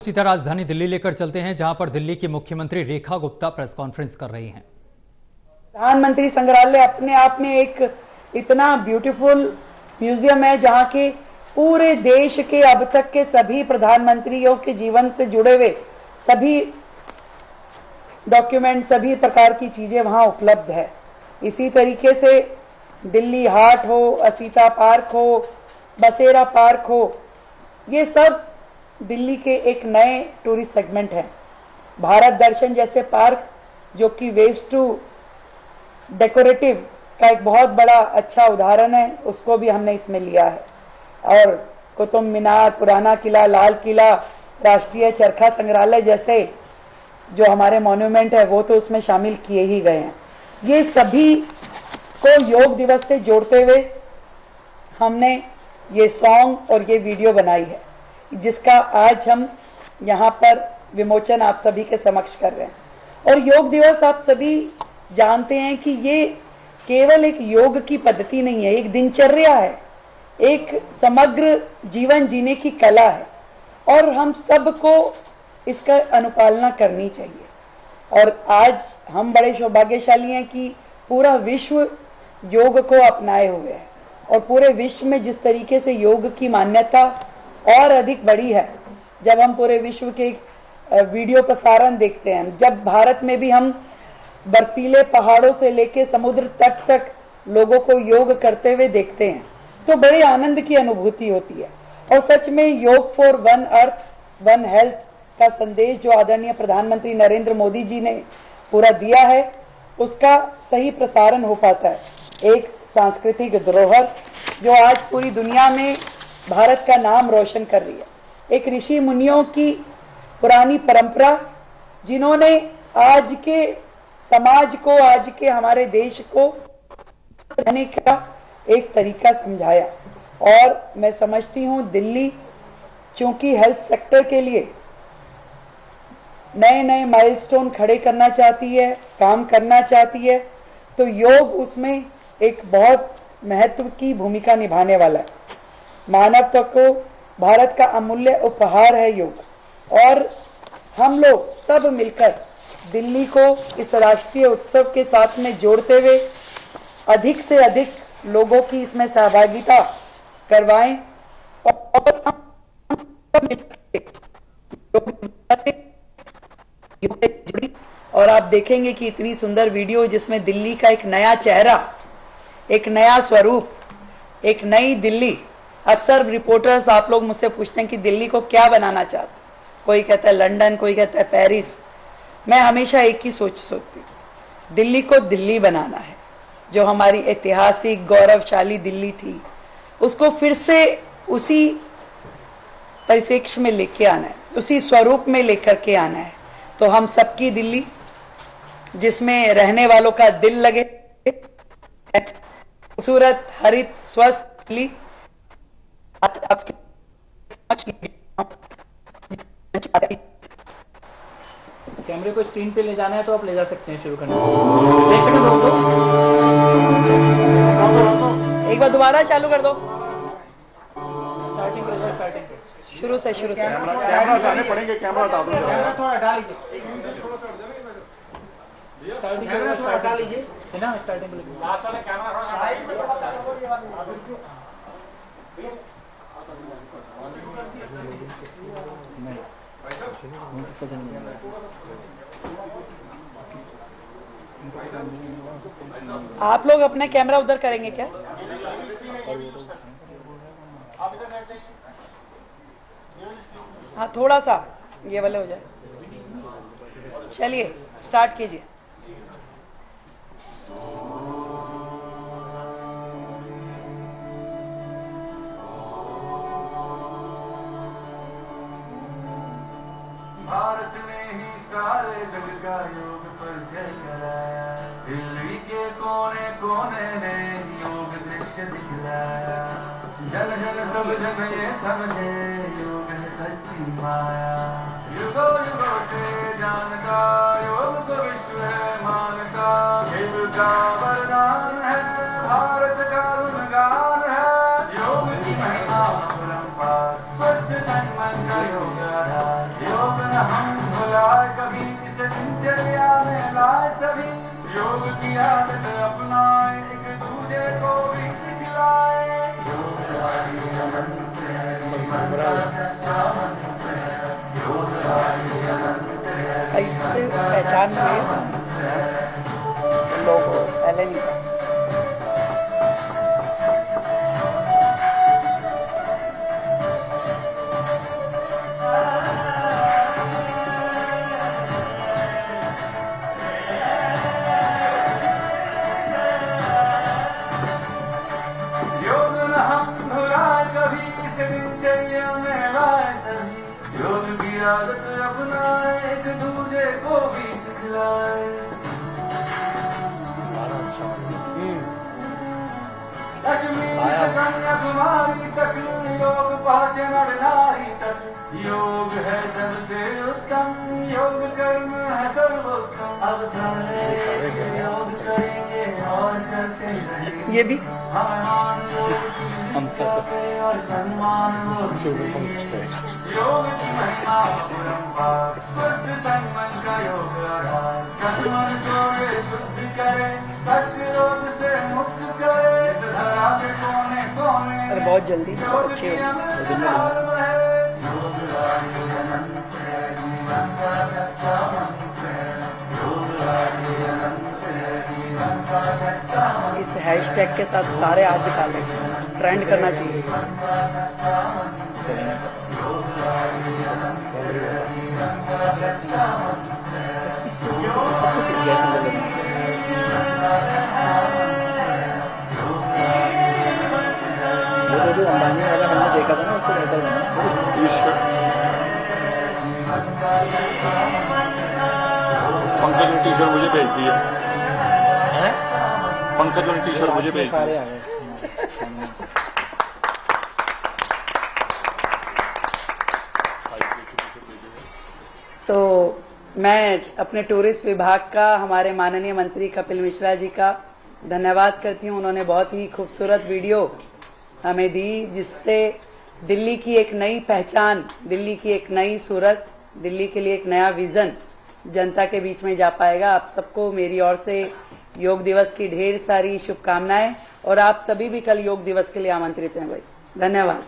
सीधा राजधानी दिल्ली लेकर चलते हैं, जहां पर दिल्ली की मुख्यमंत्री रेखा गुप्ता प्रेस कॉन्फ्रेंस कर रही हैं। प्रधानमंत्री संग्रहालय अपने आप में एक इतना ब्यूटीफुल म्यूजियम है, जहां के पूरे देश के अब तक के सभी प्रधानमंत्रियों के जीवन से जुड़े हुए सभी डॉक्यूमेंट, सभी प्रकार की चीजें वहां उपलब्ध है। इसी तरीके से दिल्ली हाट हो, असीता पार्क हो, बसेरा पार्क हो, ये सब दिल्ली के एक नए टूरिस्ट सेगमेंट है। भारत दर्शन जैसे पार्क, जो कि वेस्ट टू डेकोरेटिव का एक बहुत बड़ा अच्छा उदाहरण है, उसको भी हमने इसमें लिया है। और कुतुब मीनार, पुराना किला, लाल किला, राष्ट्रीय चरखा संग्रहालय जैसे जो हमारे मॉन्यूमेंट है वो तो उसमें शामिल किए ही गए हैं। ये सभी को योग दिवस से जोड़ते हुए हमने ये सॉन्ग और ये वीडियो बनाई है, जिसका आज हम यहाँ पर विमोचन आप सभी के समक्ष कर रहे हैं। और योग दिवस आप सभी जानते हैं कि ये केवल एक योग की पद्धति नहीं है, एक दिनचर्या है, एक समग्र जीवन जीने की कला है, और हम सबको इसका अनुपालना करनी चाहिए। और आज हम बड़े सौभाग्यशाली हैं कि पूरा विश्व योग को अपनाए हुए है, और पूरे विश्व में जिस तरीके से योग की मान्यता और अधिक बढ़ी है, जब हम पूरे विश्व के वीडियो प्रसारण देखते हैं, जब भारत में भी हम बर्फीले पहाड़ों से लेके समुद्र तट तक लोगों को योग करते हुए देखते हैं, तो बड़े आनंद की अनुभूति होती है। और सच में योग for one earth one health का संदेश जो आदरणीय प्रधानमंत्री नरेंद्र मोदी जी ने पूरा दिया है, उसका सही प्रसारण हो पाता है। एक सांस्कृतिक धरोहर जो आज पूरी दुनिया में भारत का नाम रोशन कर रही है, एक ऋषि मुनियों की पुरानी परंपरा, जिन्होंने आज के समाज को, आज के हमारे देश को रहने का एक तरीका समझाया। और मैं समझती हूं दिल्ली चूंकि हेल्थ सेक्टर के लिए नए नए माइलस्टोन खड़े करना चाहती है, काम करना चाहती है, तो योग उसमें एक बहुत महत्व की भूमिका निभाने वाला है। मानवता को भारत का अमूल्य उपहार है योग, और हम लोग सब मिलकर दिल्ली को इस राष्ट्रीय उत्सव के साथ में जोड़ते हुए अधिक से अधिक लोगों की इसमें सहभागिता करवाएं, और हम सब मिलकर और आप देखेंगे कि इतनी सुंदर वीडियो जिसमें दिल्ली का एक नया चेहरा, एक नया स्वरूप, एक नई दिल्ली। अक्सर रिपोर्टर्स आप लोग मुझसे पूछते हैं कि दिल्ली को क्या बनाना चाहते, कोई कहता है लंदन, कोई कहता है पेरिस। मैं हमेशा एक ही सोचती हूँ, दिल्ली को दिल्ली बनाना है। जो हमारी ऐतिहासिक गौरवशाली दिल्ली थी, उसको फिर से उसी परिप्रेक्ष्य में लेके आना है, उसी स्वरूप में लेकर के आना है। तो हम सबकी दिल्ली, जिसमें रहने वालों का दिल लगे, खूबसूरत, हरित, स्वस्थ दिल्ली आपके कैमरे को स्क्रीन पे ले जाना है तो आप ले जा सकते हैं। शुरू करने देख सकते हो, एक बार दोबारा चालू कर दो, स्टार्टिंग पे, स्टार्टिंग पे शुरू से कैमरा हटाने पड़ेंगे, कैमरा हटा दो, थोड़ा हटा लीजिए, स्टार्टिंग पे थोड़ा हटा लीजिए, है ना, स्टार्टिंग पे लास्ट वाला कैमरा साइड में थोड़ा सा आप लोग अपना कैमरा उधर करेंगे क्या? हाँ, थोड़ा सा ये वाले हो जाए। चलिए स्टार्ट कीजिए। भारत ने ही सारे जग का योग पर जय कराया, दिल्ली के कोने कोने में योग दृश्य दिखलाया। जन जन सब जन ये समझे, योग है सच्ची माया। युगों युगों से जानता योग को विश्व है मानता। शिव का वरदान है, भारत का गुणगान है। योग की महिमा अपरंपार, स्वस्थ तन मन का योग आधार। न हम भुलाए कभी इस दिनचर्या में लाए सभी योग की आदत अपनाए एक दूजे को भी सिखलाए योग हरि अनंत है जीवन का सच्चा मंत्र है योग हरि अनंत है इससे पहचान में लोग पहले नहीं योग की आदत अपनाए एक दूजे को भी सिखलाए कश्मीर से कन्याकुमारी तक योग पहुंचे नर नारी तक योग है सबसे उत्तम योग कर्म है सर्वोत्तम अब योग करेंगे और करते रहेंगे ये भी हम और सम्मान योग की महिमा परंपार स्वस्थ तन मन का योग आधार तन मन जोड़े शुद्ध करे कष्ट रोग से मुक्त करे इस धरा के कोने कोने अरे बहुत जल्दी अच्छे योग हरि अनंत है जीवन का सच्चा मंत्र है योग हरि अनंत है जीवन का सच्चा मंत्र इस हैशटैग के साथ सारे हाथ निकालें, ट्रेंड करना चाहिए। अंबानी वाला हमने देखा था ना, उससे बेहतर पंकज ने टी-शर्ट मुझे भेज दी है। पंकज ने टी-शर्ट मुझे भेज दी है। तो मैं अपने टूरिस्ट विभाग का, हमारे माननीय मंत्री कपिल मिश्रा जी का धन्यवाद करती हूँ। उन्होंने बहुत ही खूबसूरत वीडियो हमें दी, जिससे दिल्ली की एक नई पहचान, दिल्ली की एक नई सूरत, दिल्ली के लिए एक नया विजन जनता के बीच में जा पाएगा। आप सबको मेरी ओर से योग दिवस की ढेर सारी शुभकामनाएं, और आप सभी भी कल योग दिवस के लिए आमंत्रित हैं भाई। धन्यवाद।